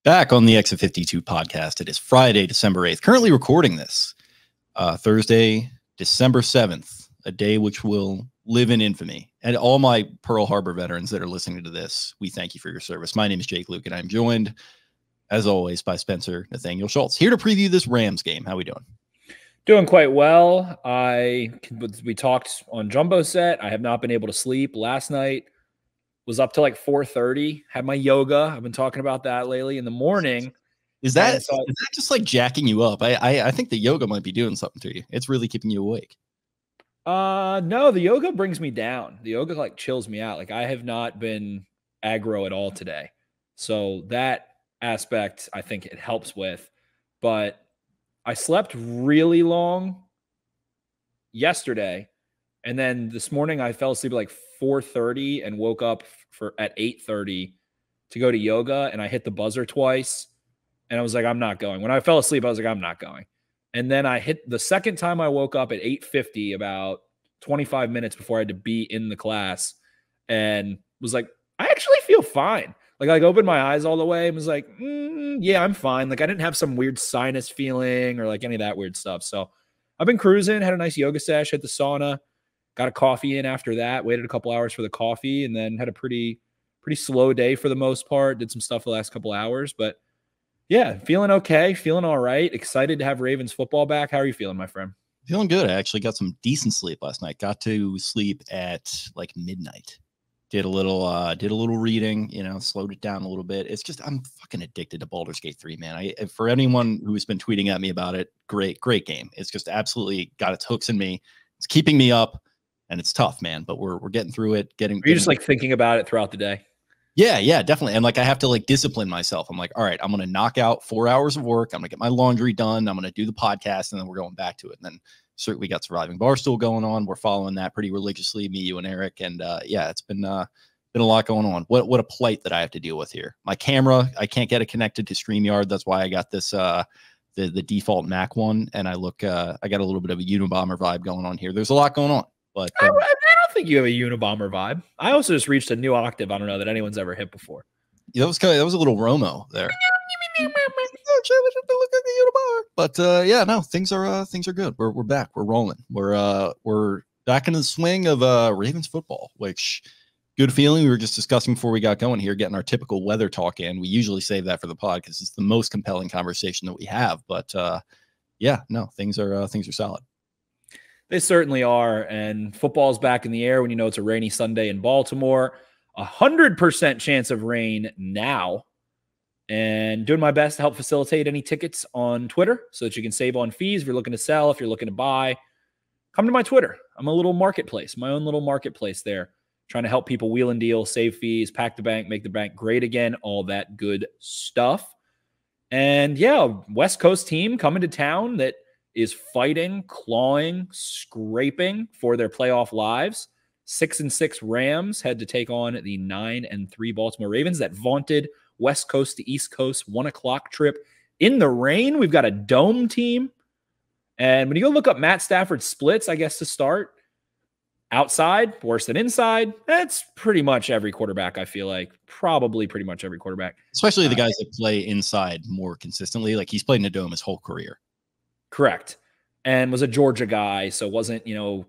Back on the Exit 52 podcast. It is Friday, December 8th. Currently recording this Thursday, December 7th, a day which will live in infamy. And all my Pearl Harbor veterans that are listening to this, we thank you for your service. My name is Jake Louque, and I'm joined, as always, by Spencer Nathaniel Schultz. Here to preview this Rams game. How we doing? Doing quite well. We talked on Jumbo Set. I have not been able to sleep. Last night was up till like 4:30. Had my yoga. I've been talking about that lately in the morning. Is that just like jacking you up? I think the yoga might be doing something to you. It's really keeping you awake. No, the yoga brings me down. The yoga like chills me out. Like I have not been aggro at all today. So that aspect I think it helps with. But I slept really long yesterday. And then this morning I fell asleep at like 4:30 and woke up at 8:30 to go to yoga. And I hit the buzzer twice. And I was like, I'm not going. When I fell asleep, I was like, I'm not going. And then I hit the second time I woke up at 8:50, about 25 minutes before I had to be in the class, and was like, I actually feel fine. Like I opened my eyes all the way and was like, yeah, I'm fine. Like I didn't have some weird sinus feeling or like any of that weird stuff. So I've been cruising, had a nice yoga sesh, hit the sauna, got a coffee in after that, waited a couple hours for the coffee, and then had a pretty slow day for the most part. Did some stuff the last couple hours, but yeah, feeling okay, feeling all right. Excited to have Ravens football back. How are you feeling, my friend? Feeling good. I actually got some decent sleep last night. Got to sleep at like midnight. Did a little reading, slowed it down a little bit. It's just, I'm fucking addicted to Baldur's Gate 3, man. For anyone who's been tweeting at me about it, great game. It's just absolutely got its hooks in me. It's keeping me up, and it's tough, man, but we're getting through it. Are you just like thinking about it throughout the day? Yeah, definitely. And like, I have to like discipline myself. I'm like, all right, I'm going to knock out 4 hours of work. I'm going to get my laundry done. I'm going to do the podcast, and then we're going back to it. And then certainly we got Surviving Barstool going on. We're following that pretty religiously, me, you, and Eric. And yeah, it's been a lot going on. What a plight that I have to deal with here. My camera, I can't get it connected to StreamYard. That's why I got this, the default Mac one. And I got a little bit of a Unabomber vibe going on here. There's a lot going on. But I don't think you have a Unabomber vibe. I also just reached a new octave. I don't know that anyone's ever hit before. Yeah, that was a little Romo there. But yeah, no, things are good. We're back. We're rolling. We're back into the swing of Ravens football, which good feeling. We were just discussing before we got going here, getting our typical weather talk in. We usually save that for the pod because it's the most compelling conversation that we have. But yeah, no, things are solid. They certainly are, and football's back in the air when you know it's a rainy Sunday in Baltimore. 100% chance of rain now, and doing my best to help facilitate any tickets on Twitter so that you can save on fees if you're looking to sell, if you're looking to buy. Come to my Twitter. I'm a little marketplace, my own little marketplace there, trying to help people wheel and deal, save fees, pack the bank, make the bank great again, all that good stuff. And yeah, West Coast team coming to town that is fighting, clawing, scraping for their playoff lives. 6-6 Rams had to take on the 9-3 Baltimore Ravens. That vaunted West Coast to East Coast 1 o'clock trip in the rain. We've got a dome team. And when you go look up Matt Stafford splits, I guess to start, outside, worse than inside, that's pretty much every quarterback, I feel like. Probably pretty much every quarterback. Especially the guys that play inside more consistently. Like he's played in a dome his whole career. Correct. And was a Georgia guy, so wasn't,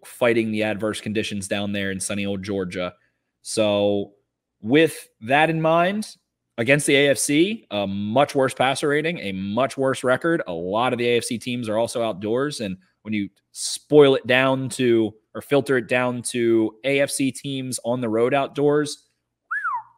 fighting the adverse conditions down there in sunny old Georgia. So with that in mind, against the AFC, a much worse passer rating, a much worse record. A lot of the AFC teams are also outdoors. And when you spoil it down to, or filter it down to AFC teams on the road outdoors,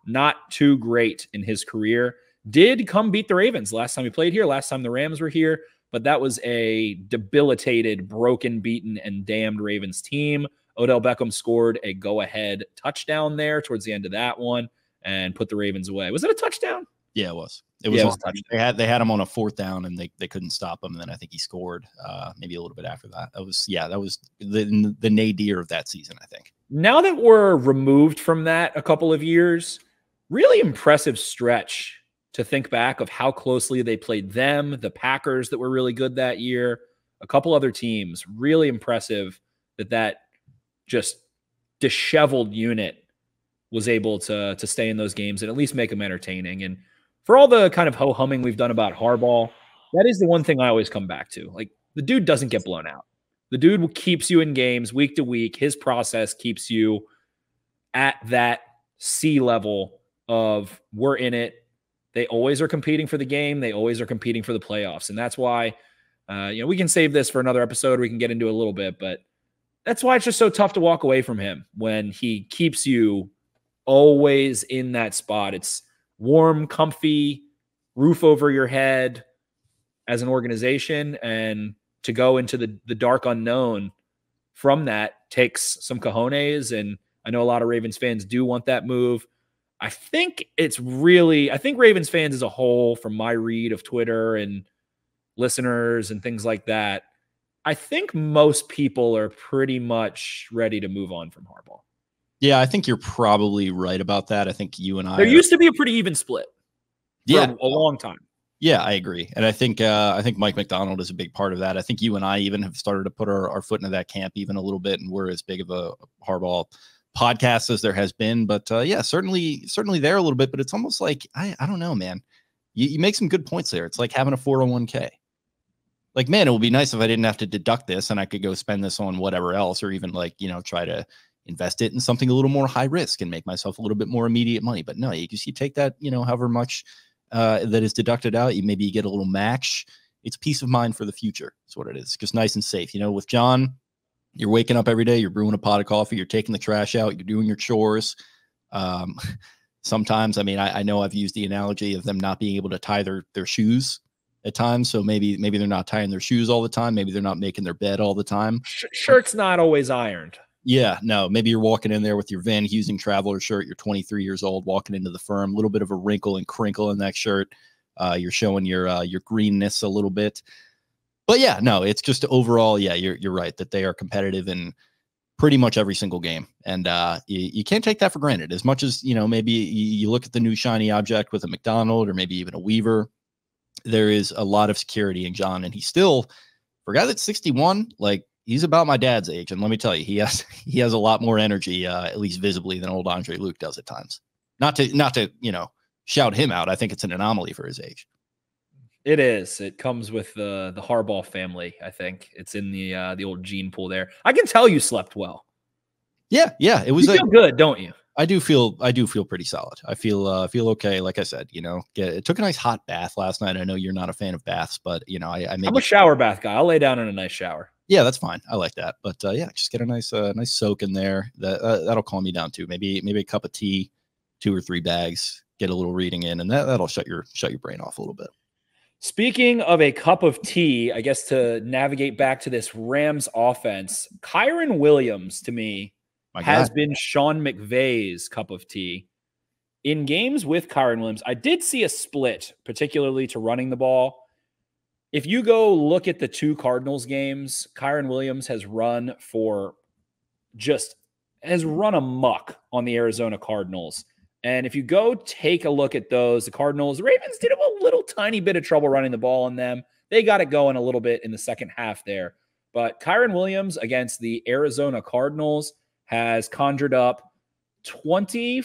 not too great in his career. Did come beat the Ravens last time he played here, last time the Rams were here. But that was a debilitated, broken, beaten, and damned Ravens team. Odell Beckham scored a go-ahead touchdown there towards the end of that one and put the Ravens away. Was it a touchdown? Yeah, it was. It was a touchdown. They had him on a 4th down, and they couldn't stop him. And then I think he scored maybe a little bit after that. That was the nadir of that season, I think. Now that we're removed from that a couple of years, really impressive stretch to think back of how closely they played them, the Packers that were really good that year, a couple other teams. Really impressive that just disheveled unit was able to stay in those games and at least make them entertaining. And for all the kind of ho-humming we've done about Harbaugh, that is the one thing I always come back to. Like, the dude doesn't get blown out. The dude keeps you in games week to week. His process keeps you at that C level of we're in it. They always are competing for the game. They always are competing for the playoffs. And that's why, we can save this for another episode. We can get into it a little bit, but that's why it's just so tough to walk away from him when he keeps you always in that spot. It's warm, comfy, roof over your head as an organization, and to go into the dark unknown from that takes some cojones. And I know a lot of Ravens fans do want that move. I think Ravens fans as a whole, from my read of Twitter and listeners and things like that, I think most people are pretty much ready to move on from Harbaugh. Yeah, I think you're probably right about that. I think you and I used to be a pretty even split for a long time. Yeah, I agree. And I think Mike McDonald is a big part of that. I think you and I even have started to put our foot into that camp even a little bit, and we're as big of a Harbaugh podcast as there has been. But certainly there a little bit. But it's almost like, I don't know, man. You make some good points there. It's like having a 401k. Like, man, it would be nice if I didn't have to deduct this and I could go spend this on whatever else, or even try to invest it in something a little more high risk and make myself a little bit more immediate money. But no, you take that, however much that is deducted out, maybe you get a little match. It's peace of mind for the future. That's what it is. Just nice and safe. With John, you're waking up every day, you're brewing a pot of coffee, you're taking the trash out, you're doing your chores. Sometimes, I know I've used the analogy of them not being able to tie their shoes at times. So maybe they're not tying their shoes all the time. Maybe they're not making their bed all the time. Shirt's not always ironed. Yeah, no, maybe you're walking in there with your Van Heusen Traveler shirt. You're 23 years old, walking into the firm, a little bit of a wrinkle and crinkle in that shirt. You're showing your greenness a little bit. But yeah, no, it's just overall, yeah, you're right that they are competitive in pretty much every single game. And you can't take that for granted. As much as, maybe you look at the new shiny object with a McDonald or maybe even a Weaver, there is a lot of security in John. And he's still, for a guy that's 61, like, he's about my dad's age, and let me tell you, he has a lot more energy, at least visibly, than old Andre Louque does at times. Not to shout him out. I think it's an anomaly for his age. It is. It comes with the Harbaugh family. I think it's in the old gene pool there. I can tell you slept well. Yeah. It was. You feel good, don't you? I do feel pretty solid. I feel okay. Like I said, it took a nice hot bath last night. I know you're not a fan of baths, but I'm a shower bath guy. I'll lay down in a nice shower. Yeah, that's fine. I like that. But just get a nice soak in there. That'll calm you down too. Maybe a cup of tea, 2 or 3 bags, get a little reading in, and that'll shut your brain off a little bit. Speaking of a cup of tea, I guess to navigate back to this Rams offense, Kyren Williams to me has been Sean McVay's cup of tea. In games with Kyren Williams, I did see a split, particularly to running the ball. If you go look at the 2 Cardinals games, Kyren Williams has run amok on the Arizona Cardinals. And if you go take a look at those, the Ravens did have a little tiny bit of trouble running the ball on them. They got it going a little bit in the second half there. But Kyren Williams against the Arizona Cardinals has conjured up he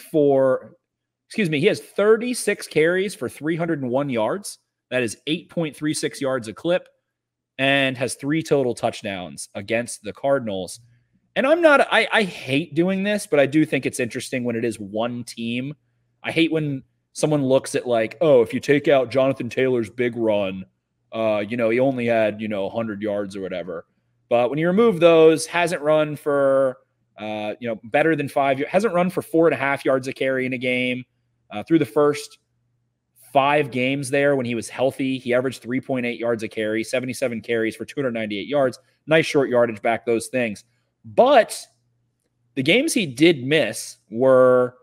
has 36 carries for 301 yards. That is 8.36 yards a clip, and has 3 total touchdowns against the Cardinals. And I hate doing this, but I do think it's interesting when it is one team. I hate when someone looks at like, oh, if you take out Jonathan Taylor's big run, he only had, 100 yards or whatever. But when you remove those, hasn't run for, better than 5 years, hasn't run for 4.5 yards a carry in a game. Through the first 5 games there when he was healthy, he averaged 3.8 yards a carry, 77 carries for 298 yards. Nice short yardage back, those things. But the games he did miss were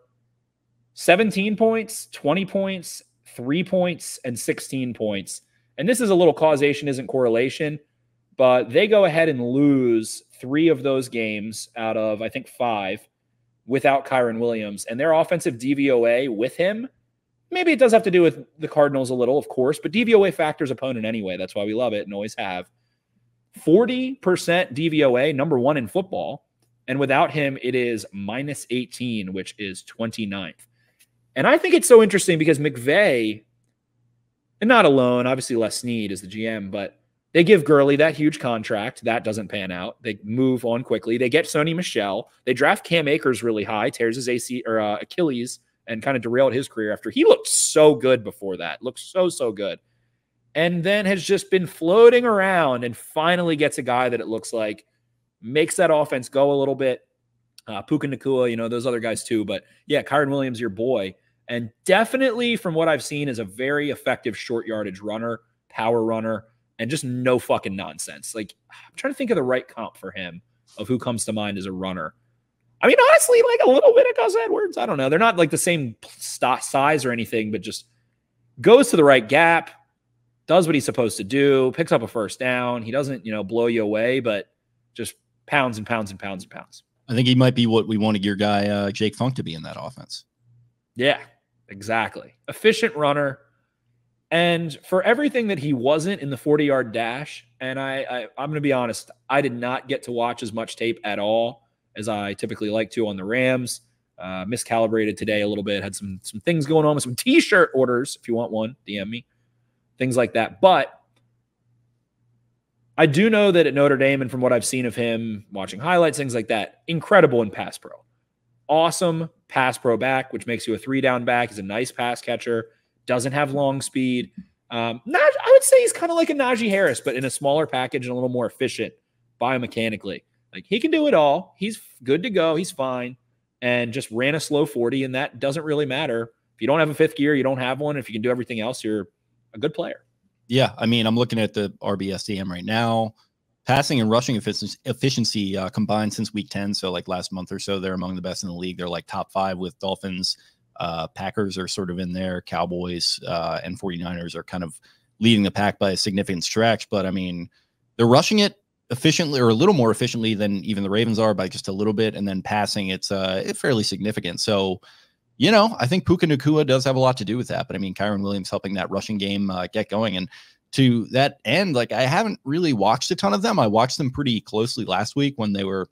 17 points, 20 points, 3 points, and 16 points. And this is a little causation, isn't correlation, but they go ahead and lose 3 of those games out of, I think, 5 without Kyren Williams. And their offensive DVOA with him, maybe it does have to do with the Cardinals a little, of course, but DVOA factors opponent anyway. That's why we love it and always have. 40% DVOA, number 1 in football. And without him, it is minus 18, which is 29th. And I think it's so interesting because McVay, and not alone. Obviously, Les Snead is the GM, but they give Gurley that huge contract. That doesn't pan out. They move on quickly. They get Sony Michel. They draft Cam Akers really high, tears his Achilles, and kind of derailed his career after he looked so good before that. Looked so good. And then has just been floating around and finally gets a guy that it looks like makes that offense go a little bit. Puka Nacua, those other guys too. But yeah, Kyron Williams, your boy. And definitely from what I've seen is a very effective short yardage runner, power runner, and just no fucking nonsense. Like, I'm trying to think of the right comp for him of who comes to mind as a runner. I mean, honestly, like a little bit of Gus Edwards. I don't know. They're not like the same size or anything, but just goes to the right gap, does what he's supposed to do, picks up a first down. He doesn't, blow you away, but just pounds and pounds and pounds and pounds. I think he might be what we wanted your guy, Jake Funk, to be in that offense. Yeah, exactly. Efficient runner. And for everything that he wasn't in the 40-yard dash, and I'm going to be honest, I did not get to watch as much tape at all as I typically like to on the Rams. Miscalibrated today a little bit. Had some things going on with some T-shirt orders. If you want one, DM me. Things like that. But I do know that at Notre Dame, and from what I've seen of him, watching highlights, things like that, incredible in pass pro. Awesome pass pro back, which makes you a 3-down back. He's a nice pass catcher. Doesn't have long speed. I would say he's kind of like a Najee Harris, but in a smaller package and a little more efficient biomechanically. Like, he can do it all. He's good to go. He's fine. And just ran a slow 40, and that doesn't really matter. If you don't have a fifth gear, you don't have one. If you can do everything else, you're a good player. Yeah, I mean, I'm looking at the RBSDM right now. Passing and rushing efficiency combined since week 10, so like last month or so, they're among the best in the league. They're like top 5 with Dolphins. Packers are sort of in there. Cowboys and 49ers are kind of leading the pack by a significant stretch. But, I mean, they're rushing it efficiently, or a little more efficiently than even the Ravens are, by just a little bit. And then passing, it's fairly significant. So, I think Puka Nacua does have a lot to do with that. But, I mean, Kyron Williams helping that rushing game get going. And to that end, like, I haven't really watched a ton of them. I watched them pretty closely last week when they were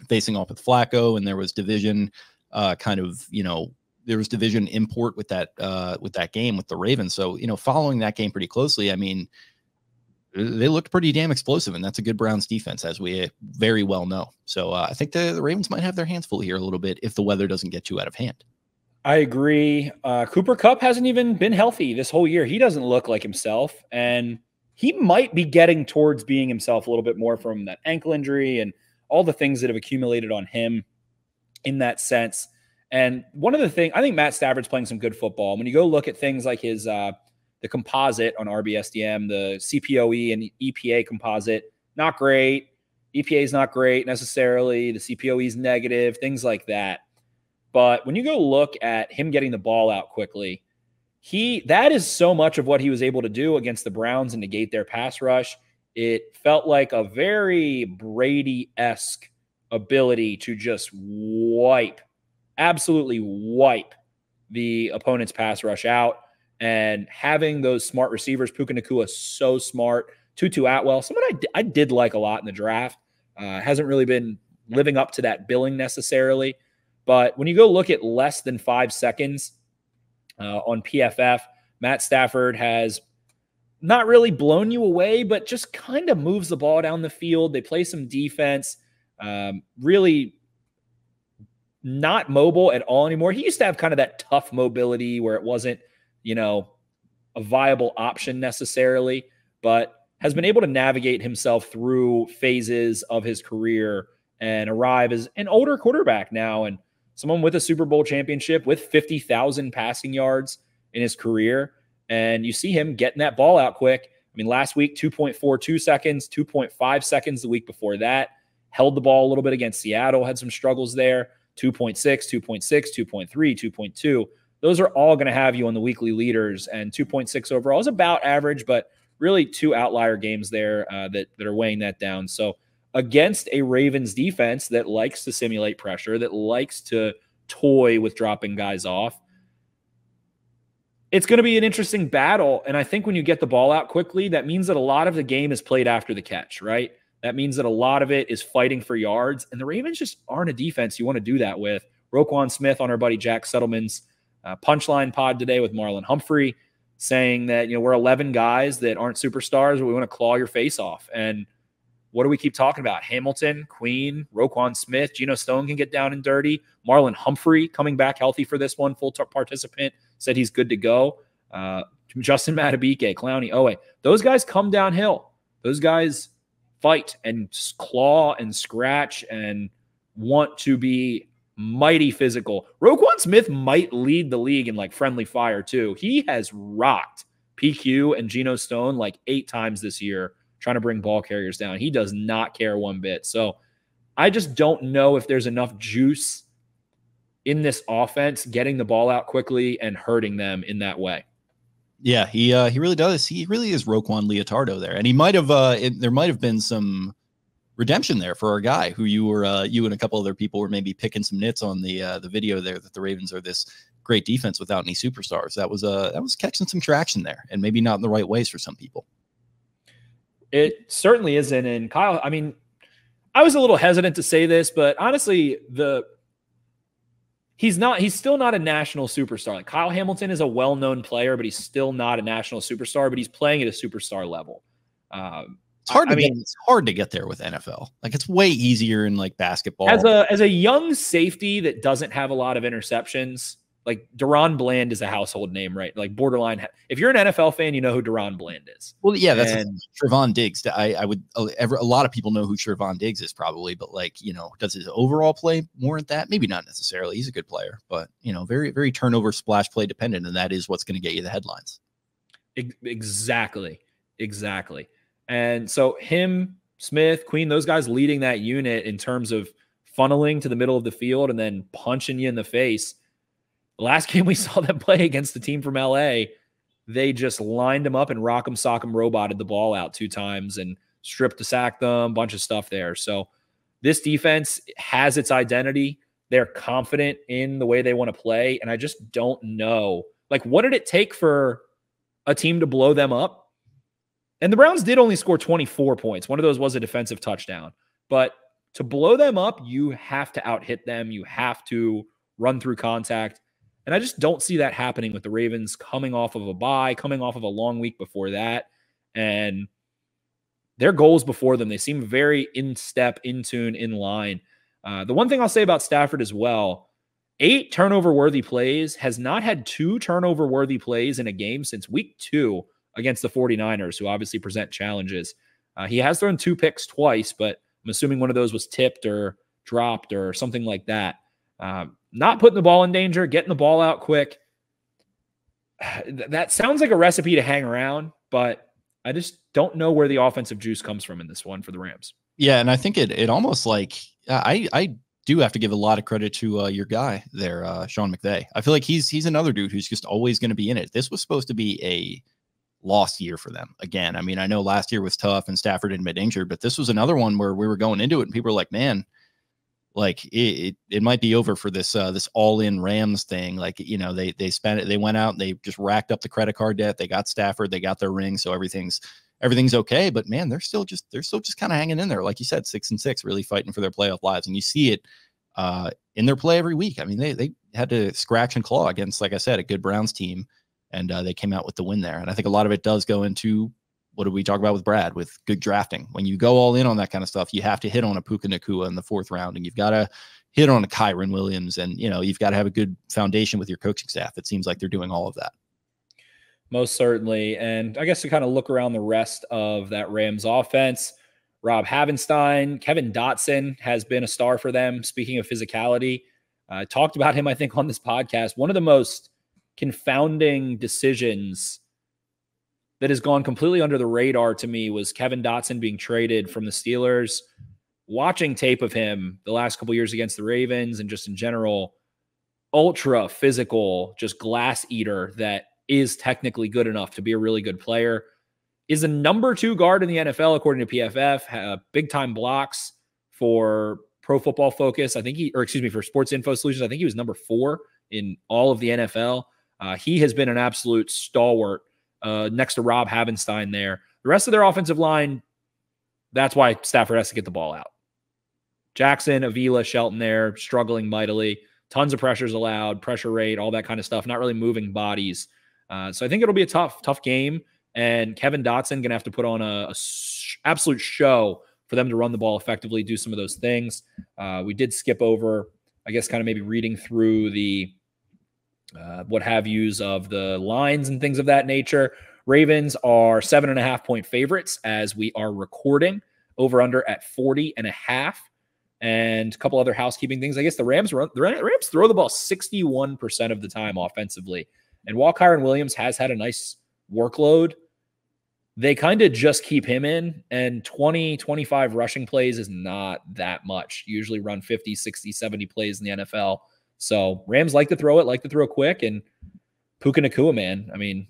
facing off with Flacco, and there was division there was division import with that game with the Ravens. So, following that game pretty closely, I mean, they looked pretty damn explosive, and that's a good Browns defense, as we very well know. So I think the Ravens might have their hands full here a little bit if the weather doesn't get too out of hand. I agree. Cooper Kupp hasn't even been healthy this whole year. He doesn't look like himself, and he might be getting towards being himself a little bit more from that ankle injury and all the things that have accumulated on him in that sense. And one of the things, I think Matt Stafford's playing some good football. When you go look at things like his the composite on RBSDM, the CPOE and EPA composite, not great. EPA is not great necessarily. The CPOE is negative, things like that. But when you go look at him getting the ball out quickly, that is so much of what he was able to do against the Browns and negate their pass rush. It felt like a very Brady-esque ability to just absolutely wipe the opponent's pass rush out. And having those smart receivers, Puka Nacua, so smart. Tutu Atwell, someone I did like a lot in the draft. Hasn't really been living up to that billing necessarily. But when you go look at less than 5 seconds on PFF, Matt Stafford has not really blown you away, but just kind of moves the ball down the field. They play some defense, really not mobile at all anymore. He used to have kind of that tough mobility where it wasn't, a viable option necessarily, but has been able to navigate himself through phases of his career and arrive as an older quarterback now, and someone with a Super Bowl championship with 50,000 passing yards in his career. And you see him getting that ball out quick. I mean, last week, 2.42 seconds, 2.5 seconds the week before that. Held the ball a little bit against Seattle, had some struggles there. 2.6, 2.6, 2.3, 2.2. Those are all going to have you on the weekly leaders, and 2.6 overall is about average, but really 2 outlier games there that are weighing that down. So against a Ravens defense that likes to simulate pressure, that likes to toy with dropping guys off, it's going to be an interesting battle. And I think when you get the ball out quickly, that means that a lot of the game is played after the catch, right? That means that a lot of it is fighting for yards, and the Ravens just aren't a defense you want to do that with. Roquan Smith on our buddy Jack Settleman's Punchline pod today with Marlon Humphrey saying that, we're 11 guys that aren't superstars, but we want to claw your face off. And what do we keep talking about? Hamilton, Queen, Roquan Smith, Geno Stone can get down and dirty. Marlon Humphrey coming back healthy for this one, full participant, said he's good to go. Justin Matabike, Clowney, Owe. Those guys come downhill. Those guys fight and claw and scratch and want to be mighty physical. Roquan Smith might lead the league in like friendly fire too. He has rocked PQ and Geno Stone like 8 times this year, trying to bring ball carriers down. He does not care one bit. So I just don't know if there's enough juice in this offense getting the ball out quickly and hurting them in that way. Yeah, he really does. He really is Roquan Leotardo there. And he might have there might have been some redemption there for our guy who you and a couple other people were maybe picking some nits on the video there that the Ravens are this great defense without any superstars. That was catching some traction there, and maybe not in the right ways for some people. It certainly isn't. And Kyle, I mean, I was a little hesitant to say this, but honestly, he's still not a national superstar. Like Kyle Hamilton is a well-known player, but he's still not a national superstar, but he's playing at a superstar level. It's hard to get there with NFL. Like it's way easier in like basketball. As a young safety that doesn't have a lot of interceptions, like Deron Bland is a household name, right? Like borderline. If you're an NFL fan, you know who Deron Bland is. Well, yeah, that's Trevon Diggs. I would a lot of people know who Trevon Diggs is probably, but like, does his overall play warrant that? Maybe not necessarily. He's a good player, but very, very turnover splash play dependent, and that is what's going to get you the headlines. Exactly. And so him, Smith, Queen, those guys leading that unit in terms of funneling to the middle of the field and then punching you in the face. The last game we saw them play against the team from LA, they just lined them up and rock'em sock'em roboted the ball out 2 times and stripped to sack them, bunch of stuff there. So this defense has its identity. They're confident in the way they want to play. And I just don't know, like, what did it take for a team to blow them up? And the Browns did only score 24 points. One of those was a defensive touchdown. But to blow them up, you have to out-hit them. You have to run through contact. And I just don't see that happening with the Ravens coming off of a bye, coming off of a long week before that. And their goals before them, they seem very in step, in tune, in line. The one thing I'll say about Stafford as well, 8 turnover-worthy plays, has not had 2 turnover-worthy plays in a game since week 2 against the 49ers, who obviously present challenges. He has thrown 2 picks twice, but I'm assuming one of those was tipped or dropped or something like that. Not putting the ball in danger, getting the ball out quick. That sounds like a recipe to hang around, but I just don't know where the offensive juice comes from in this one for the Rams. Yeah, and I think it almost like I do have to give a lot of credit to your guy there, Sean McVay. I feel like he's another dude who's just always going to be in it. This was supposed to be a lost year for them again. I mean, I know last year was tough and Stafford had been injured, but this was another one where we were going into it and people were like, man, like it might be over for this all-in Rams thing. Like, they spent it, they went out and they just racked up the credit card debt. They got Stafford, they got their ring, so everything's okay. But man, they're still just kind of hanging in there, like you said, 6-6, really fighting for their playoff lives. And you see it in their play every week. I mean, they had to scratch and claw against, like I said, a good Browns team, and they came out with the win there. And I think a lot of it does go into what did we talk about with Brad, with good drafting. When you go all in on that kind of stuff, you have to hit on a Puka Nacua in the 4th round, and you've got to hit on a Kyron Williams, and you've got to have a good foundation with your coaching staff. It seems like they're doing all of that. Most certainly. And I guess to kind of look around the rest of that Rams offense, Rob Havenstein, Kevin Dotson has been a star for them. Speaking of physicality, I talked about him, I think, on this podcast. One of the most confounding decisions that has gone completely under the radar to me was Kevin Dotson being traded from the Steelers. Watching tape of him the last couple of years against the Ravens and just in general, ultra physical, just glass eater that is technically good enough to be a really good player. Is a number 2 guard in the NFL, according to PFF. Big time blocks for Pro Football Focus. For Sports Info Solutions. I think he was number 4 in all of the NFL. He has been an absolute stalwart next to Rob Havenstein there. The rest of their offensive line, that's why Stafford has to get the ball out. Jackson, Avila, Shelton there, struggling mightily. Tons of pressures allowed, pressure rate, all that kind of stuff. Not really moving bodies. So I think it'll be a tough game. And Kevin Dotson going to have to put on a absolute show for them to run the ball effectively, do some of those things. We did skip over, I guess, kind of maybe reading through the what have yous of the lines and things of that nature. Ravens are 7.5-point favorites as we are recording. Over under at 40.5. And a couple other housekeeping things. I guess the Rams throw the ball 61% of the time offensively. And while Kyron Williams has had a nice workload, they kind of just keep him in, and 20, 25 rushing plays is not that much. Usually run 50, 60, 70 plays in the NFL. So Rams like to throw quick, and Puka Nacua, man. I mean,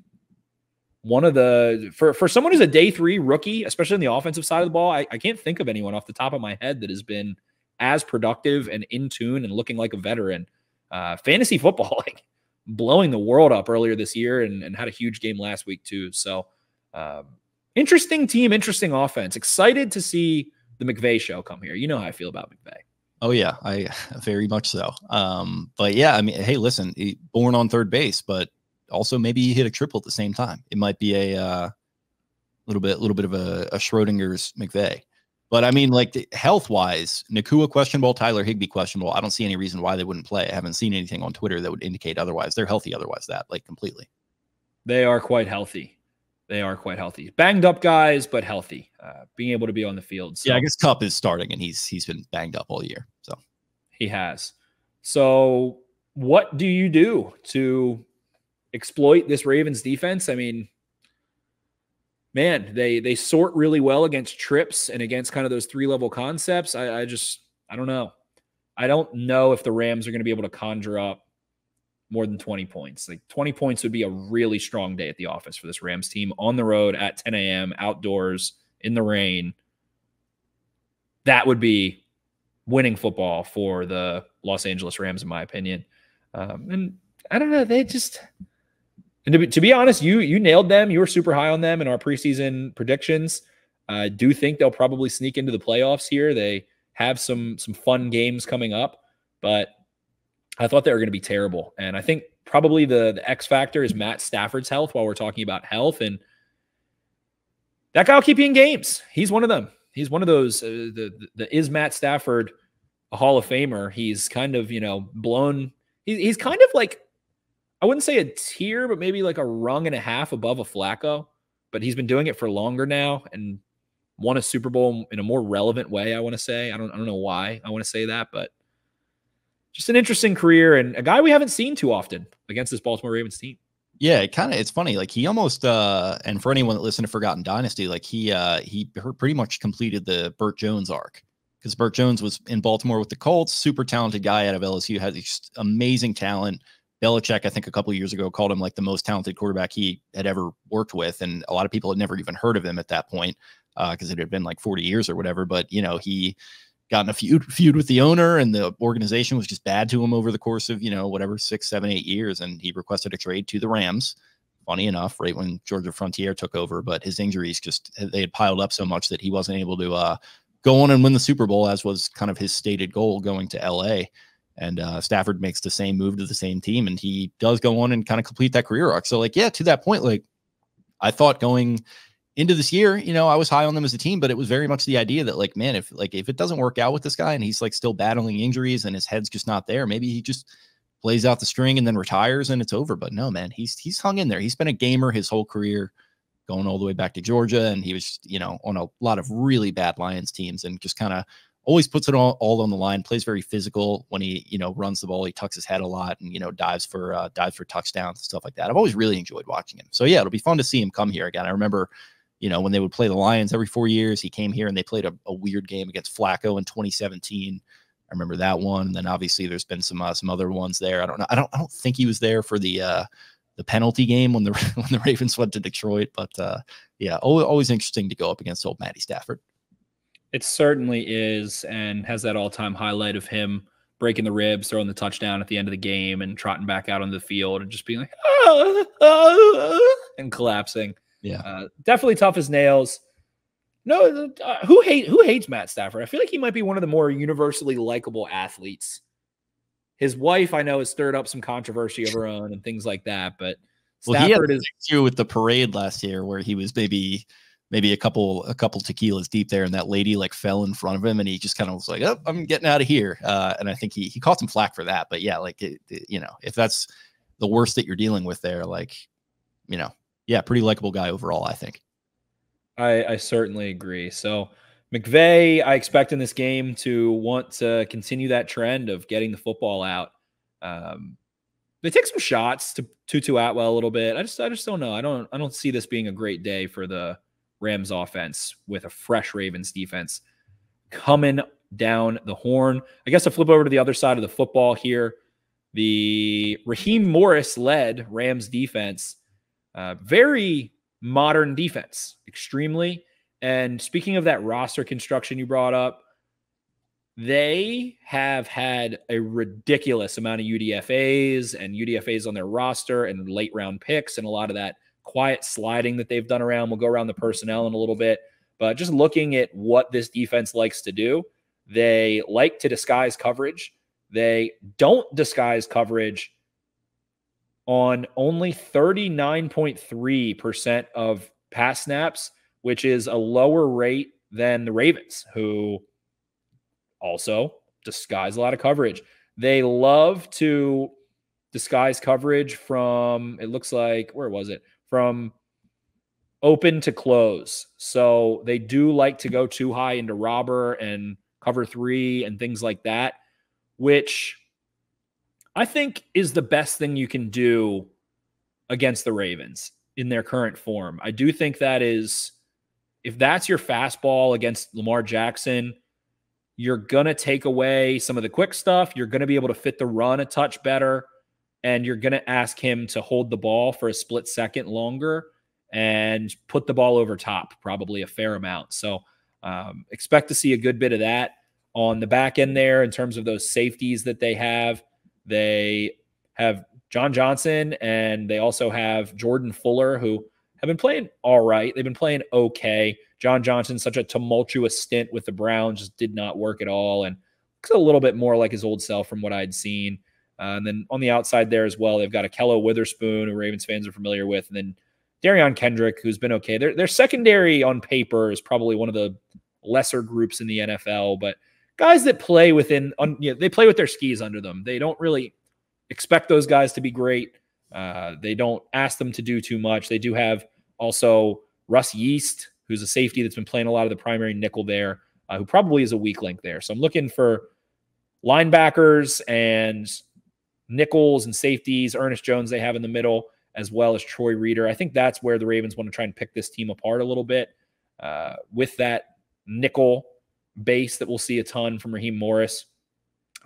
one of the, for someone who's a day 3 rookie, especially on the offensive side of the ball, I can't think of anyone off the top of my head that has been as productive and in tune and looking like a veteran. Fantasy football, like blowing the world up earlier this year and had a huge game last week too. So interesting team, interesting offense. Excited to see the McVay show come here. You know how I feel about McVay. Oh yeah, I very much so. But yeah, I mean, hey, listen, born on third base, but also maybe he hit a triple at the same time. It might be a little bit of a Schrodinger's McVay. But I mean, like health wise, Nacua questionable, Tyler Higbee questionable. I don't see any reason why they wouldn't play. I haven't seen anything on Twitter that would indicate otherwise. They're healthy otherwise, that like completely. They are quite healthy. Banged up guys, but healthy. Being able to be on the field. So. Yeah, I guess Kupp is starting, and he's been banged up all year. So he has. So what do you do to exploit this Ravens defense? I mean, man, they sort really well against trips and against kind of those 3-level concepts. I don't know. I don't know if the Rams are going to be able to conjure up more than 20 points. Like 20 points would be a really strong day at the office for this Rams team on the road at 10 a.m. outdoors in the rain. That would be winning football for the Los Angeles Rams, in my opinion. And I don't know. They just, and to be honest, you nailed them. You were super high on them in our preseason predictions. I do think they'll probably sneak into the playoffs here. They have some fun games coming up, but I thought they were going to be terrible. And I think probably the X factor is Matt Stafford's health while we're talking about health. And that guy will keep you in games. He's one of them. He's one of those, is Matt Stafford a Hall of Famer? He's kind of, blown. He's kind of like, I wouldn't say a tier, but maybe like a rung and a half above a Flacco. But he's been doing it for longer now and won a Super Bowl in a more relevant way, I want to say. I don't know why I want to say that, but just an interesting career and a guy we haven't seen too often against this Baltimore Ravens team. Yeah, it's funny. Like he almost, and for anyone that listened to Forgotten Dynasty, like he pretty much completed the Burt Jones arc, because Burt Jones was in Baltimore with the Colts, super talented guy out of LSU, had just amazing talent. Belichick, I think a couple of years ago, called him like the most talented quarterback he had ever worked with. And a lot of people had never even heard of him at that point because it had been like 40 years or whatever. But, he got in a feud with the owner, and the organization was just bad to him over the course of, 6, 7, 8 years. And he requested a trade to the Rams, funny enough, right when Georgia Frontier took over. But his injuries they had piled up so much that he wasn't able to go on and win the Super Bowl, as was kind of his stated goal going to LA. And Stafford makes the same move to the same team, and he does go on and kind of complete that career arc. So, like, yeah, to that point, like, I thought going into this year, I was high on them as a team, but it was very much the idea that, like, man, if it doesn't work out with this guy and he's like still battling injuries and his head's just not there, maybe he just plays out the string and then retires and it's over. But no, man, he's hung in there. He's been a gamer his whole career, going all the way back to Georgia, and he was, on a lot of really bad Lions teams, and just kind of always puts it all on the line, plays very physical when he, runs the ball. He tucks his head a lot and, dives for touchdowns and stuff like that. I've always really enjoyed watching him. So yeah, it'll be fun to see him come here again. I remember, when they would play the Lions every 4 years, he came here and they played a weird game against Flacco in 2017. I remember that one. And then obviously there's been some other ones there. I don't know. I don't think he was there for the penalty game when the Ravens went to Detroit, but yeah, always interesting to go up against old Matty Stafford. It certainly is, and has that all-time highlight of him breaking the ribs, throwing the touchdown at the end of the game, and trotting back out on the field and just being like, and collapsing. Yeah, definitely tough as nails. No, who hates Matt Stafford? I feel like he might be one of the more universally likable athletes. His wife, I know, has stirred up some controversy of her own and things like that, but Well, he had Stafford is too with the parade last year where he was maybe a couple tequilas deep there, and that lady like fell in front of him, and he just kind of was like, "Oh, I'm getting out of here." And I think he caught some flack for that. But yeah, like if that's the worst that you're dealing with there, like yeah, pretty likable guy overall, I think. I certainly agree. So McVay, I expect in this game to want to continue that trend of getting the football out. They take some shots to Tutu Atwell a little bit. I just don't know. I don't see this being a great day for the Rams offense with a fresh Ravens defense coming down the horn. I guess I'll flip over to the other side of the football here. The Raheem Morris led Rams defense, very modern defense, extremely. And speaking of that roster construction you brought up, they have had a ridiculous amount of UDFAs and UDFAs on their roster and late round picks and a lot of that quiet sliding that they've done around. We'll go around the personnel in a little bit, but just looking at what this defense likes to do, they like to disguise coverage. They don't disguise coverage on only 39.3% of pass snaps, which is a lower rate than the Ravens, who also disguise a lot of coverage. They love to disguise coverage from, it looks like, where was it? From open to close. So they do like to go too high into robber and cover 3 and things like that, which I think is the best thing you can do against the Ravens in their current form. I do think that is, if that's your fastball against Lamar Jackson, you're going to take away some of the quick stuff. You're going to be able to fit the run a touch better, and you're going to ask him to hold the ball for a split second longer and put the ball over top, probably a fair amount. So expect to see a good bit of that on the back end there in terms of those safeties that they have. They have John Johnson, and they also have Jordan Fuller, who have been playing all right. They've been playing okay. John Johnson, such a tumultuous stint with the Browns, just did not work at all. And looks a little bit more like his old self from what I'd seen. And then on the outside there as well, they've got Akello Witherspoon, who Ravens fans are familiar with. And then Darion Kendrick, who's been okay. Their secondary on paper is probably one of the lesser groups in the NFL, but guys that play within, they play with their skis under them. They don't really expect those guys to be great. They don't ask them to do too much. They do have also Russ Yeast, who's a safety that's been playing a lot of the primary nickel there, who probably is a weak link there. So I'm looking for linebackers and nickels and safeties. Ernest Jones they have in the middle, as well as Troy Reeder. I think that's where the Ravens want to try and pick this team apart a little bit with that nickel base that we'll see a ton from Raheem Morris.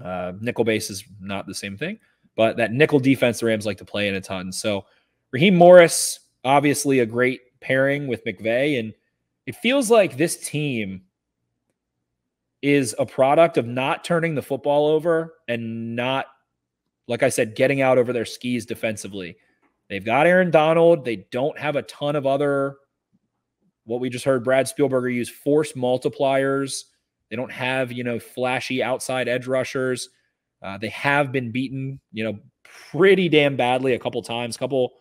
Nickel base is not the same thing, but that nickel defense the Rams like to play in a ton. So Raheem Morris, obviously a great pairing with McVay, and it feels like this team is a product of not turning the football over and not, like I said, getting out over their skis defensively. They've got Aaron Donald. They don't have a ton of other, what we just heard Brad Spielberger use, force multipliers. They don't have, flashy outside edge rushers. They have been beaten, pretty damn badly a couple times. Couple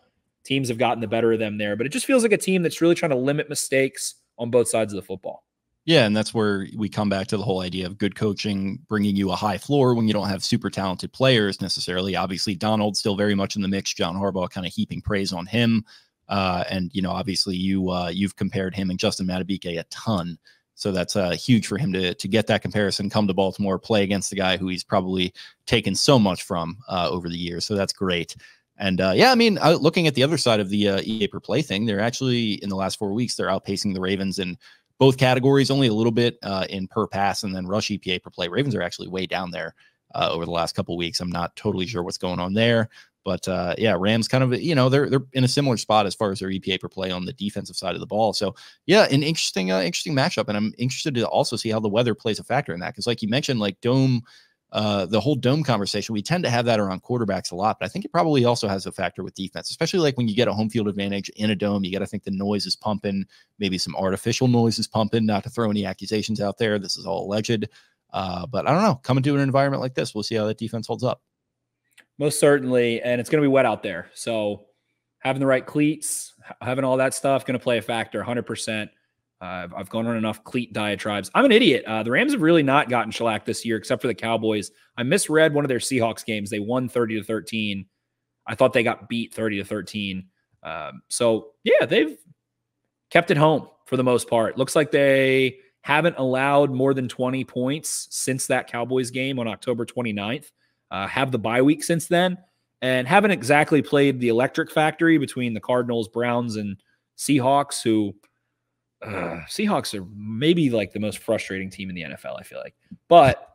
teams have gotten the better of them there, but it just feels like a team that's really trying to limit mistakes on both sides of the football. Yeah, and that's where we come back to the whole idea of good coaching bringing you a high floor when you don't have super talented players necessarily. Obviously, Donald's still very much in the mix. John Harbaugh kind of heaping praise on him. And, obviously you've compared him and Justin Madubuike a ton. So that's huge for him to get that comparison, come to Baltimore, play against the guy who he's probably taken so much from over the years. So that's great. And looking at the other side of the EA per play thing, they're actually in the last 4 weeks, they're outpacing the Ravens in both categories, only a little bit in per pass and then rush EPA per play. Ravens are actually way down there over the last couple of weeks. I'm not totally sure what's going on there. But Rams kind of, they're in a similar spot as far as their EPA per play on the defensive side of the ball. So yeah, an interesting matchup. And I'm interested to also see how the weather plays a factor in that. Cause like you mentioned, like dome, the whole dome conversation, we tend to have that around quarterbacks a lot, but I think it probably also has a factor with defense, especially like when you get a home field advantage in a dome. You got to think the noise is pumping, maybe some artificial noise is pumping, not to throw any accusations out there. This is all alleged. But I don't know, coming to an environment like this, we'll see how that defense holds up. Most certainly, and it's going to be wet out there. So having the right cleats, having all that stuff, going to play a factor 100%. I've gone on enough cleat diatribes. I'm an idiot. The Rams have really not gotten shellacked this year, except for the Cowboys. I misread one of their Seahawks games. They won 30-13. I thought they got beat 30-13. So yeah, they've kept it home for the most part. Looks like they haven't allowed more than 20 points since that Cowboys game on October 29th. Have the bye week since then, and haven't exactly played the electric factory between the Cardinals, Browns, and Seahawks, who Seahawks are maybe like the most frustrating team in the NFL, I feel like. But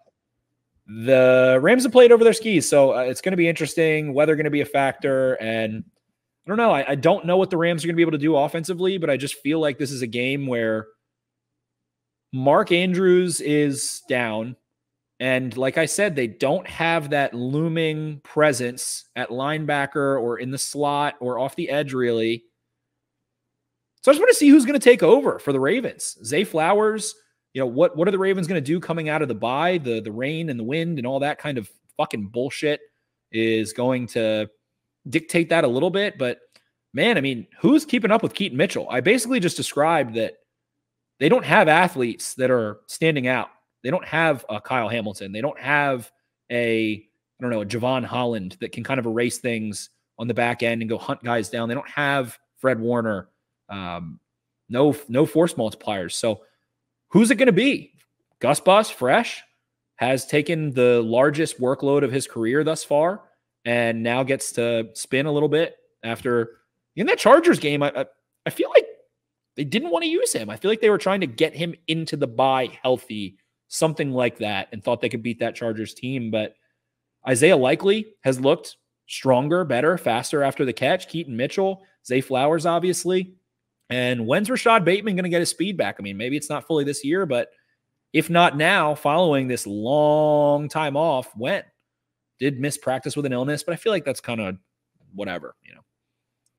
the Rams have played over their skis, so it's going to be interesting. Weather going to be a factor, and I don't know. I don't know what the Rams are going to be able to do offensively, but I just feel like this is a game where Mark Andrews is down. And like I said, they don't have that looming presence at linebacker or in the slot or off the edge, really. So I just want to see who's going to take over for the Ravens. Zay Flowers, what are the Ravens going to do coming out of the bye? The rain and the wind and all that kind of fucking bullshit is going to dictate that a little bit. But man, I mean, who's keeping up with Keaton Mitchell? I basically just described that they don't have athletes that are standing out. They don't have a Kyle Hamilton. They don't have a Javon Holland that can kind of erase things on the back end and go hunt guys down. They don't have Fred Warner. No force multipliers. So who's it going to be? Gus Bus, fresh, has taken the largest workload of his career thus far and now gets to spin a little bit after in that Chargers game. I feel like they didn't want to use him. I feel like they were trying to get him into the bye healthy, something like that, and thought they could beat that Chargers team. But Isaiah Likely has looked stronger, better, faster after the catch. Keaton Mitchell, Zay Flowers, obviously. And when's Rashad Bateman going to get his speed back? I mean, maybe it's not fully this year, but if not now, following this long time off, when? Did miss practice with an illness, but I feel like that's kind of whatever,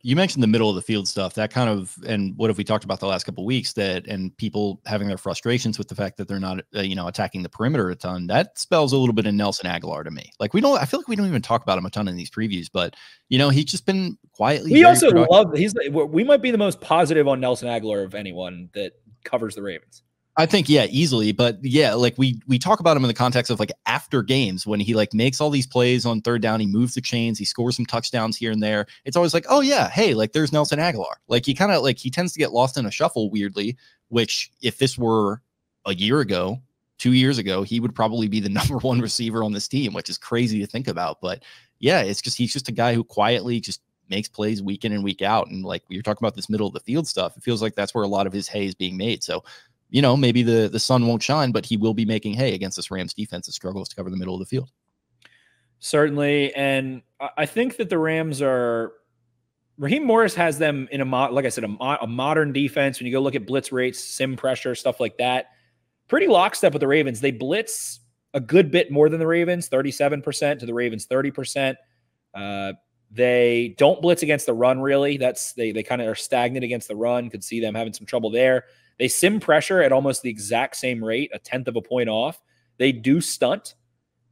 You mentioned the middle of the field stuff, that kind of, and what have we talked about the last couple of weeks, and people having their frustrations with the fact that they're not, attacking the perimeter a ton. That spells a little bit of Nelson Aguilar to me. Like I feel like we don't even talk about him a ton in these previews, but he's just been quietly. We also love, we might be the most positive on Nelson Aguilar of anyone that covers the Ravens. I think, yeah, easily. But yeah, like we talk about him in the context of like after games when he like makes all these plays on third down, he moves the chains, he scores some touchdowns here and there. It's always like, oh yeah, hey, like there's Nelson Aguilar. Like he kind of like he tends to get lost in a shuffle weirdly, which if this were a year ago, 2 years ago, he would probably be the number one receiver on this team, which is crazy to think about. But yeah, it's just he's just a guy who quietly just makes plays week in and week out. And like you're talking about this middle of the field stuff, it feels like that's where a lot of his hay is being made. So maybe the sun won't shine, but he will be making hay against this Rams defense that struggles to cover the middle of the field. Certainly. And I think that the Rams Raheem Morris has them in a modern defense. When you go look at blitz rates, sim pressure, stuff like that, pretty lockstep with the Ravens. They blitz a good bit more than the Ravens, 37% to the Ravens, 30%. They don't blitz against the run, really. They kind of are stagnant against the run. Could see them having some trouble there. They sim pressure at almost the exact same rate, a 1/10 of a point off. They do stunt.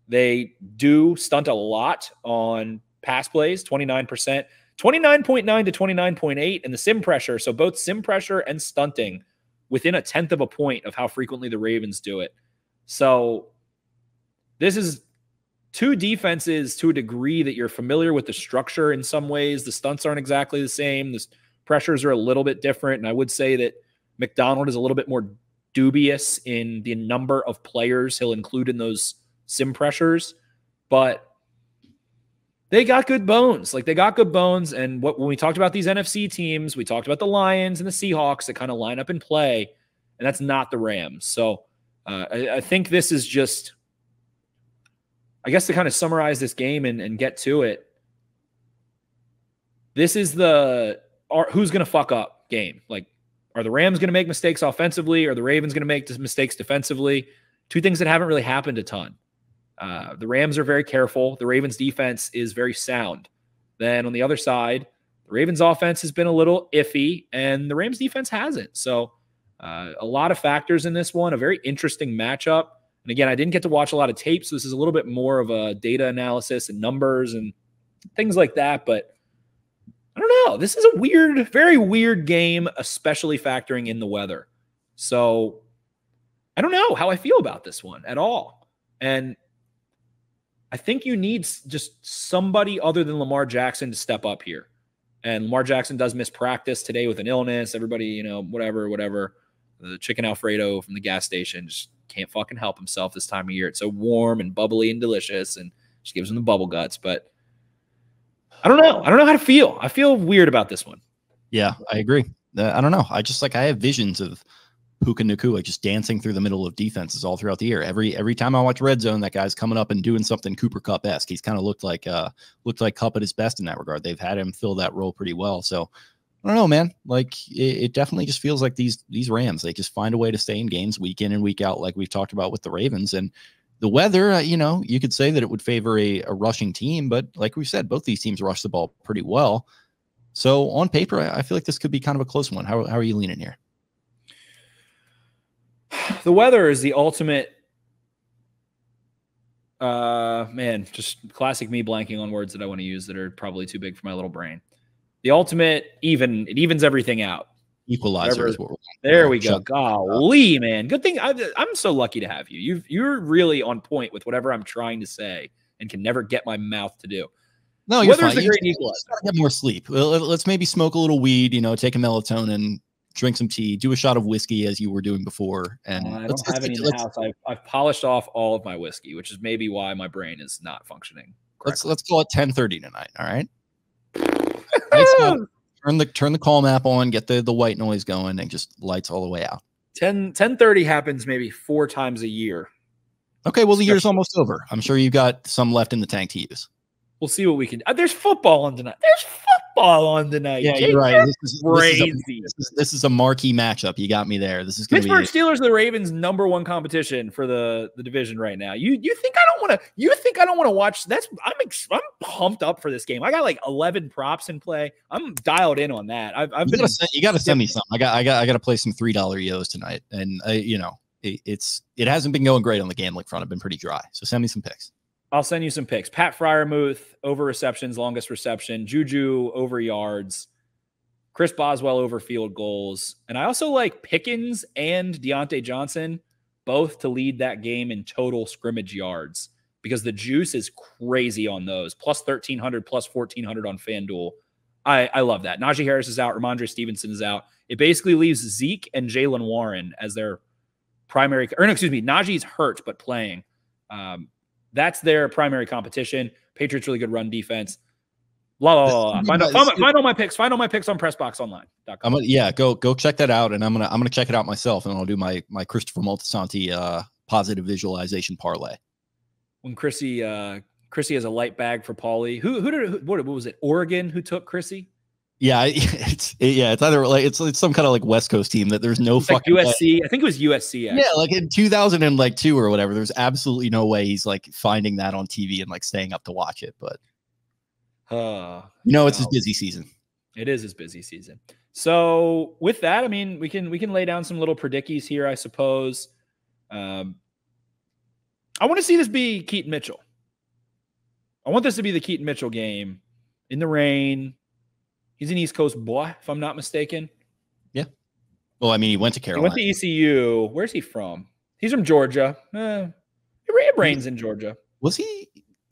They do stunt a lot on pass plays, 29%, 29.9 to 29.8 in the sim pressure. So both sim pressure and stunting within a 1/10 of a point of how frequently the Ravens do it. So this is two defenses to a degree that you're familiar with the structure in some ways. The stunts aren't exactly the same. The pressures are a little bit different. And I would say that McDonald is a little bit more dubious in the number of players he'll include in those sim pressures, but they got good bones. Like they got good bones. And when we talked about these NFC teams, we talked about the Lions and the Seahawks that kind of line up and play, and that's not the Rams. So I think this is just, I guess to kind of summarize this game and get to it, this is the who's going to fuck up game. Like, are the Rams going to make mistakes offensively? Are the Ravens going to make mistakes defensively? Two things that haven't really happened a ton. The Rams are very careful. The Ravens defense is very sound. Then on the other side, the Ravens offense has been a little iffy and the Rams defense hasn't. So a lot of factors in this one, a very interesting matchup. And again, I didn't get to watch a lot of tape, so this is a little bit more of a data analysis and numbers and things like that. But I don't know. This is a weird, very weird game, especially factoring in the weather. So I don't know how I feel about this one at all. And I think you need just somebody other than Lamar Jackson to step up here. And Lamar Jackson does miss practice today with an illness. Everybody, whatever. The chicken Alfredo from the gas station just can't fucking help himself this time of year. It's so warm and bubbly and delicious and just gives him the bubble guts. But I don't know. I don't know how to feel. I feel weird about this one. Yeah, I agree. I don't know. I have visions of Puka Nacua just dancing through the middle of defenses all throughout the year. Every time I watch Red Zone, that guy's coming up and doing something Cooper Kupp-esque. He's kind of looked like Kupp at his best in that regard. They've had him fill that role pretty well. So I don't know, man. Like it definitely just feels like these Rams, they just find a way to stay in games week in and week out, like we've talked about with the Ravens. And the weather, you could say that it would favor a rushing team, but like we said, both these teams rush the ball pretty well. So on paper, I feel like this could be kind of a close one. How are you leaning here? The weather is the ultimate, just classic me blanking on words that I want to use that are probably too big for my little brain. The ultimate it evens everything out. Equalizer is what we're there we go. Golly, man. Good thing I'm so lucky to have you. You're really on point with whatever I'm trying to say and can never get my mouth to do. No, you're fine. You gotta get more sleep. Let's maybe smoke a little weed, take a melatonin, drink some tea, do a shot of whiskey as you were doing before. And I don't have any in the house. I've polished off all of my whiskey, which is maybe why my brain is not functioning correctly. Let's call it 10:30 tonight. All right. Turn the call map on, get the white noise going, and just lights all the way out. 10:30 happens maybe 4 times a year. Okay, well, the year's almost over. I'm sure you got some left in the tank to use. We'll see what we can. There's football on tonight. Yeah, you're right. This is crazy. This is a marquee matchup. You got me there. This is Pittsburgh Steelers are the Ravens' #1 competition for the division right now. You think I don't want to? You think I don't want to watch? I'm pumped up for this game. I got like 11 props in play. I'm dialed in on that. You got to send me some. I got to play some $3 EOs tonight, and it hasn't been going great on the gambling front. I've been pretty dry. So send me some picks. I'll send you some picks. Pat Freiermuth over receptions, longest reception. Juju over yards. Chris Boswell over field goals. And I also like Pickens and Deontay Johnson both to lead that game in total scrimmage yards because the juice is crazy on those. Plus 1,300, plus 1,400 on FanDuel. I love that. Najee Harris is out. Ramondre Stevenson is out. It basically leaves Zeke and Jaylen Warren as their primary. Or no, excuse me. Najee's hurt but playing. That's their primary competition. Patriots really good run defense. Find all my picks. Find all my picks on PressBoxOnline.com. Go check that out, and I'm gonna check it out myself, and I'll do my Christopher Moltisanti positive visualization parlay. When Chrissy has a light bag for Paulie. What was it? Oregon who took Chrissy? Yeah, it's either like it's some kind of like West Coast team that there's no fucking like USC. I think it was USC. Actually. Yeah, like in 2002 or whatever. There's absolutely no way he's like finding that on TV and like staying up to watch it. But it's his busy season. It is his busy season. So with that, I mean, we can lay down some little predickies here, I suppose. I want to see this be Keaton Mitchell. I want this to be the Keaton Mitchell game in the rain. He's an East Coast boy, if I'm not mistaken. Yeah. Well, I mean, he went to Carolina. He went to ECU. Where's he from? He's from Georgia. It rains in Georgia. Was he?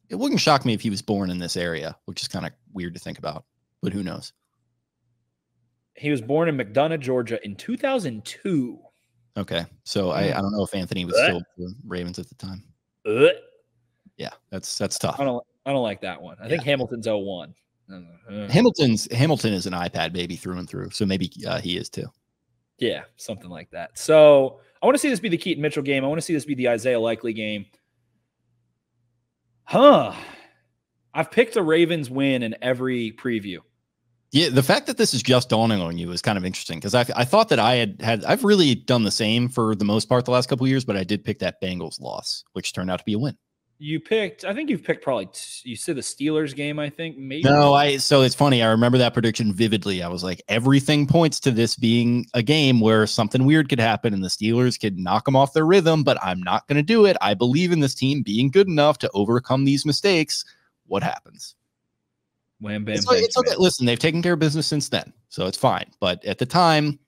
It wouldn't shock me if he was born in this area, which is kind of weird to think about, but who knows? He was born in McDonough, Georgia in 2002. Okay. So I don't know if Anthony was still with the Ravens at the time. Yeah, that's tough. I don't like that one. I think Hamilton's 01. Hamilton is an iPad baby through and through, so maybe he is too. Yeah, something like that. So I want to see this be the Keaton Mitchell game. I want to see this be the Isaiah Likely game. I've picked the Ravens win in every preview. Yeah, the fact that this is just dawning on you is kind of interesting because I thought that I've really done the same for the most part the last couple of years, but I did pick that Bengals loss, which turned out to be a win. I think you've picked probably, you said the Steelers game, I think, maybe. No, so it's funny. I remember that prediction vividly. I was like, everything points to this being a game where something weird could happen and the Steelers could knock them off their rhythm, but I'm not going to do it. I believe in this team being good enough to overcome these mistakes. What happens? Wham, bam, It's okay. Listen, they've taken care of business since then, so it's fine. But at the time,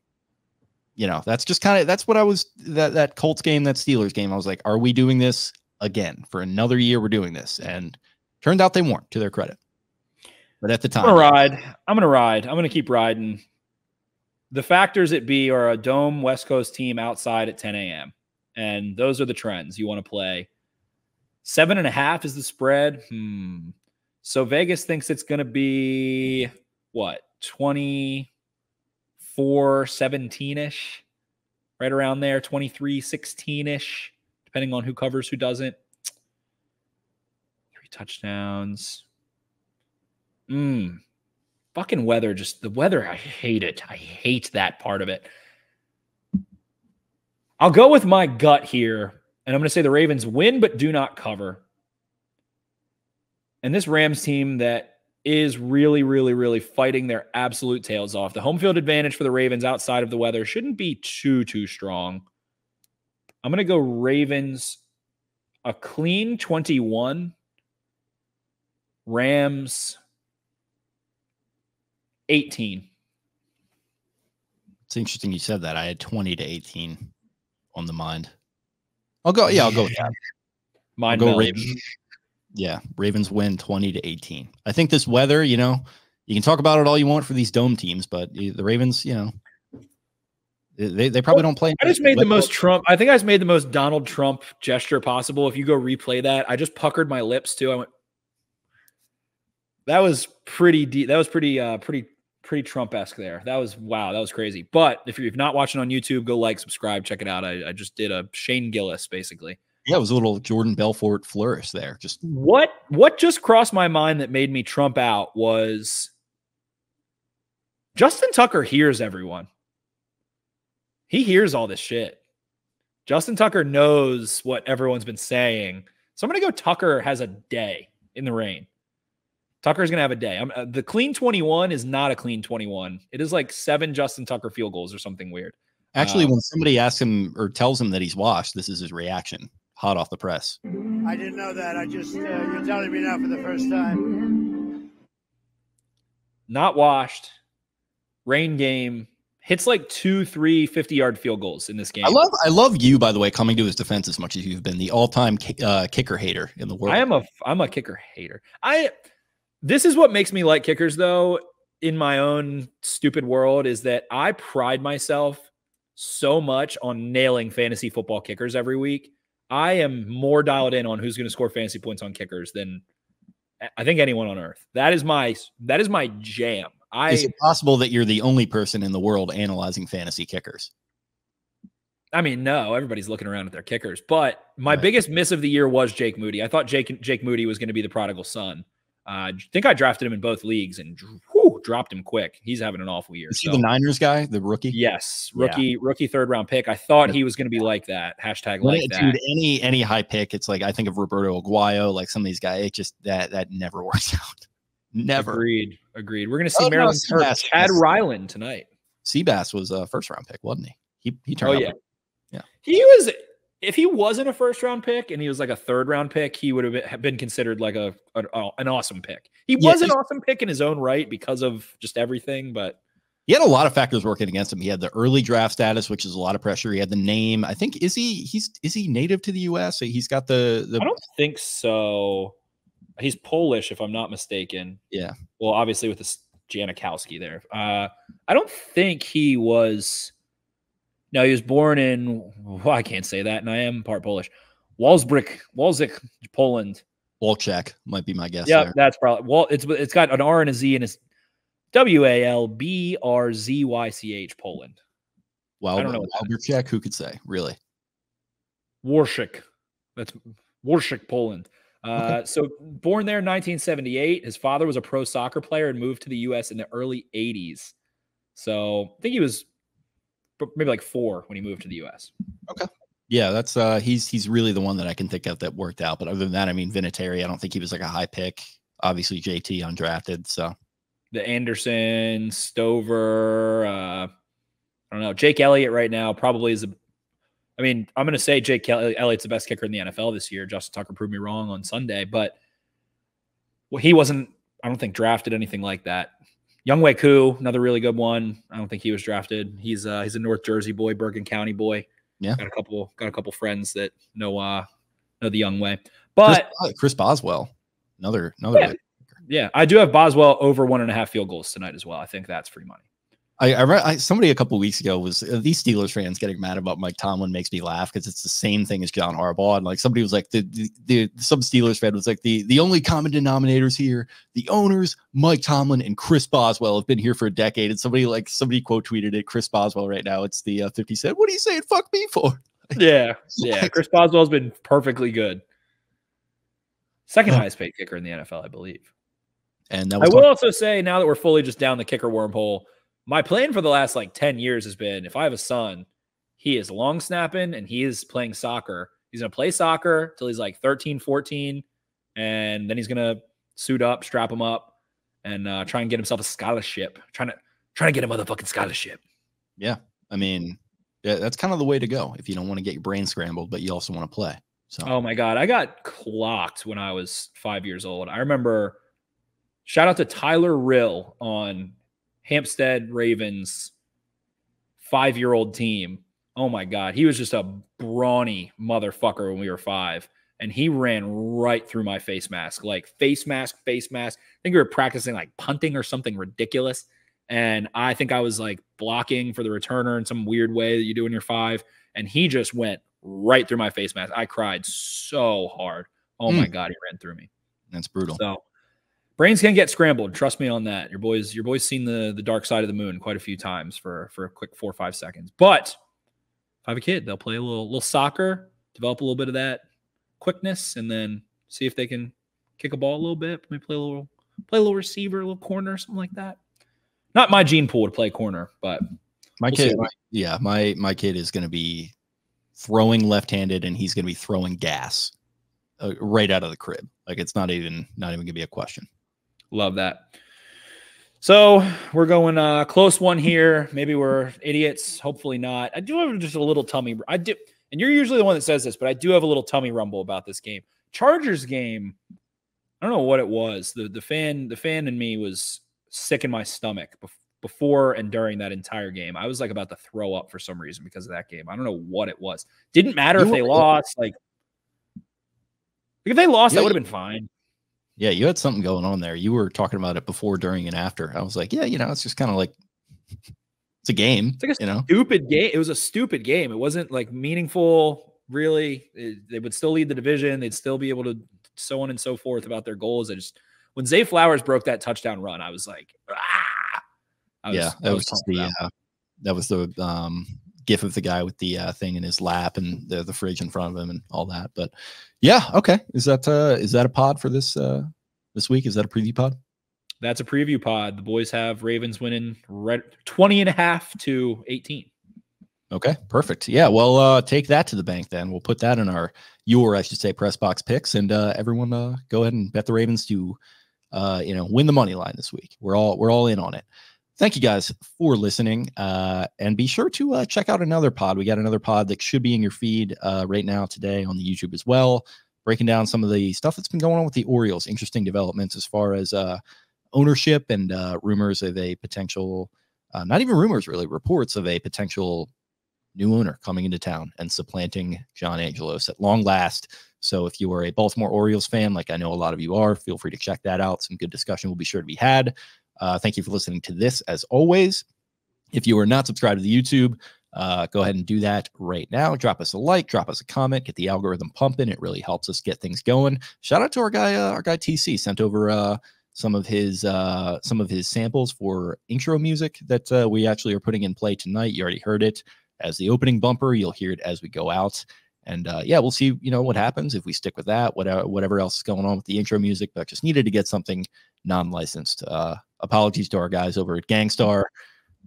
that's just that's what I was, that Colts game, that Steelers game. I was like, are we doing this again for another year? We're doing this. And turned out they weren't, to their credit. But at the time, I'm going to ride. I'm going to keep riding. The factors at B are a dome West Coast team outside at 10 a.m. And those are the trends you want to play. 7.5 is the spread. So Vegas thinks it's going to be what? 24-17-ish, right around there. 23-16-ish, depending on who covers, who doesn't. 3 touchdowns. Fucking weather. Just the weather. I hate it. I hate that part of it. I'll go with my gut here, and I'm going to say the Ravens win but do not cover. And this Rams team that is really, really, really fighting their absolute tails off. The home field advantage for the Ravens outside of the weather shouldn't be too strong. I'm going to go Ravens a clean 21. Rams 18. It's interesting you said that. I had 20-18 on the mind. I'll go with that. Mind belly. Ravens win 20-18. I think this weather, you can talk about it all you want for these dome teams, but the Ravens, they probably don't play. I just made the most Trump. I think I just made the most Donald Trump gesture possible. If you go replay that, I just puckered my lips too. I went. That was pretty deep. That was pretty Trump-esque there. That was, wow, that was crazy. But if you've not watching on YouTube, go like, subscribe, check it out. I just did a Shane Gillis, basically. Yeah, it was a little Jordan Belfort flourish there. Just what just crossed my mind that made me Trump out was Justin Tucker hears everyone. He hears all this shit. Justin Tucker knows what everyone's been saying. So I'm going to go Tucker has a day in the rain. Tucker's going to have a day. The clean 21 is not a clean 21. It is like 7 Justin Tucker field goals or something weird. Actually, when somebody asks him or tells him that he's washed, this is his reaction. Hot off the press. I didn't know that. I just, you're telling me now for the first time. Not washed. Rain game. Hits like 2-3 50-yard field goals in this game. I love you, by the way, coming to his defense as much as you've been the all-time kicker hater in the world. I'm a kicker hater. This is what makes me like kickers, though, in my own stupid world, is that I pride myself so much on nailing fantasy football kickers every week. I am more dialed in on who's going to score fantasy points on kickers than I think anyone on earth. That is my jam. Is it possible that you're the only person in the world analyzing fantasy kickers? I mean, no, everybody's looking around at their kickers, but my biggest miss of the year was Jake Moody. I thought Jake Moody was going to be the prodigal son. I think I drafted him in both leagues and dropped him quick. He's having an awful year. Is he the Niners guy, the rookie? Yes, rookie 3rd round pick. I thought he was going to be like that. Hashtag like that. Dude, any high pick, it's like I think of Roberto Aguayo, like some of these guys. It just that never works out. Never. Agreed. We're going to see Maryland Chad Ryland tonight. Seabass was a 1st round pick, wasn't he? He turned out. Yeah. He was. If he wasn't a 1st round pick and he was like a 3rd round pick, he would have been considered like an awesome pick. He was an awesome pick in his own right because of just everything, but he had a lot of factors working against him. He had the early draft status, which is a lot of pressure. He had the name. I think is he native to the U.S.? He's got the. I don't think so. He's Polish, if I'm not mistaken. Yeah. Well, obviously with the Janikowski there. I don't think he was. No, he was born in, I can't say that, and I am part Polish. Walczyk, Poland. Walczyk might be my guess. Yeah, that's probably. It's got an R and a Z, and it's Walbrzych, Poland. Well, I don't know. Walbrzych, who could say? Really? Warshik. That's Warshik, Poland. Okay. So born there in 1978. His father was a pro soccer player and moved to the U.S. in the early 80s. So I think he was maybe like 4 when he moved to the U.S. Okay. Yeah, that's he's really the one that I can think of that worked out. But other than that, I mean, Vinatieri, I don't think he was like a high pick. Obviously, JT undrafted. So the Anderson, Stover, I don't know. Jake Elliott right now probably is I'm going to say Jake Elliott's the best kicker in the NFL this year. Justin Tucker proved me wrong on Sunday, but he wasn't. I don't think drafted anything like that. Younghoe Koo, another really good one. I don't think he was drafted. He's a North Jersey boy, Bergen County boy. Yeah, got a couple friends that know the Younghoe. But Chris Boswell, another yeah, I do have Boswell over 1.5 field goals tonight as well. I think that's free money. I read somebody a couple of weeks ago was these Steelers fans getting mad about Mike Tomlin makes me laugh because it's the same thing as John Harbaugh. And like somebody was like some Steelers fan was like the only common denominators here, the owners, Mike Tomlin and Chris Boswell have been here for a decade. And somebody quote tweeted it, Chris Boswell right now. It's the 50 Cent. What are you saying? Fuck me for? Yeah. Chris Boswell's been perfectly good. Second highest paid kicker in the NFL, I believe. And I will also say now that we're fully just down the kicker wormhole, my plan for the last 10 years has been if I have a son, he is long snapping and he is playing soccer. He's going to play soccer till he's 13, 14. And then he's going to suit up, strap him up and try and get himself a scholarship. Trying to get a motherfucking scholarship. Yeah. I mean, that's kind of the way to go if you don't want to get your brain scrambled, but you also want to play. So, oh my God. I got clocked when I was 5 years old. I remember shout out to Tyler Rill on Hampstead Ravens 5-year-old team. Oh my God. He was just a brawny motherfucker when we were 5. And he ran right through my face mask. Face mask. I think we were practicing punting or something ridiculous. And I think I was blocking for the returner in some weird way that you do when you're 5. And he just went right through my face mask. I cried so hard. Oh my God. He ran through me. That's brutal. So brains can get scrambled. Trust me on that. Your boy's seen the dark side of the moon quite a few times for a quick 4 or 5 seconds. But if I have a kid, they'll play a little soccer, develop a little bit of that quickness, and then see if they can kick a ball a little bit. Maybe play a little receiver, a little corner, something like that. Not my gene pool to play corner, but my kid is going to be throwing left-handed, and he's going to be throwing gas right out of the crib. It's not even going to be a question. Love that. So we're going close one here. Maybe we're idiots. Hopefully not. I do have just a little tummy. I do, and you're usually the one that says this, but I do have a little tummy rumble about this game. Chargers game. I don't know what it was. The fan in me was sick in my stomach before and during that entire game. I was about to throw up for some reason because of that game. I don't know what it was. Didn't matter if they lost. If they lost, that would have been fine. Yeah, you had something going on there. You were talking about it before, during, and after. I was like, yeah, it's just kind of it's a game. It's a stupid game. It was a stupid game. It wasn't meaningful, really. They would still lead the division. They'd still be able to so on and so forth about their goals. When Zay Flowers broke that touchdown run, I was like, ah! That was the gif of the guy with the thing in his lap and the fridge in front of him and all that. But yeah, okay. Is that a pod for this week? Is that a preview pod? That's a preview pod. The boys have Ravens winning 20.5 to 18. Okay, perfect. Yeah, well, take that to the bank then. We'll put that in I should say, press box picks, and everyone go ahead and bet the Ravens to win the money line this week. We're all in on it. Thank you guys for listening, and be sure to check out another pod. We got another pod that should be in your feed right now today on the YouTube as well, breaking down some of the stuff that's been going on with the Orioles. Interesting developments as far as ownership and rumors of a potential, not even rumors really, reports of a potential new owner coming into town and supplanting John Angelos at long last. So if you are a Baltimore Orioles fan, like I know a lot of you are, feel free to check that out. Some good discussion will be sure to be had. Thank you for listening to this as always. If you are not subscribed to the YouTube, go ahead and do that right now. Drop us a like, drop us a comment, get the algorithm pumping. It really helps us get things going. Shout out to our guy TC sent over some of his samples for intro music that we actually are putting in play tonight. You already heard it as the opening bumper. You'll hear it as we go out. And we'll see, what happens if we stick with that, whatever else is going on with the intro music, but just needed to get something non-licensed. Apologies to our guys over at Gangstar,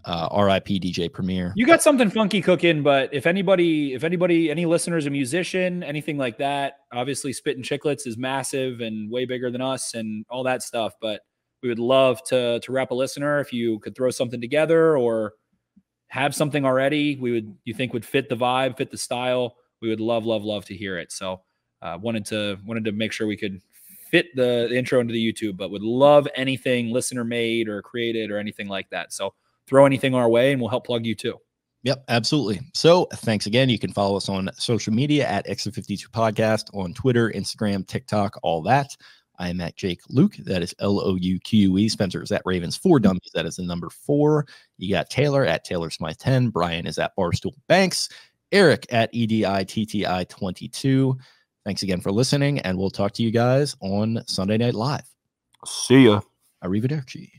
RIP DJ Premier. You got something funky cooking, but if anybody, any listeners, a musician, anything like that, obviously Spittin' Chicklets is massive and way bigger than us and all that stuff. But we would love to rep a listener. If you could throw something together or have something already, you think would fit the vibe, fit the style, we would love to hear it. So wanted to make sure we could fit the intro into the YouTube, but would love anything listener made or created or anything like that. So throw anything our way and we'll help plug you too. Yep, absolutely. So thanks again. You can follow us on social media at Extra52 Podcast on Twitter, Instagram, TikTok, all that. I am at Jake Louque. That is Louque. Spencer is at Ravens 4 Dummies. That is the number 4. You got Taylor at Taylor Smythe 10. Brian is at Barstool Banks. Eric at EDITTI 22. Thanks again for listening, and we'll talk to you guys on Sunday Night Live. See ya. Arrivederci.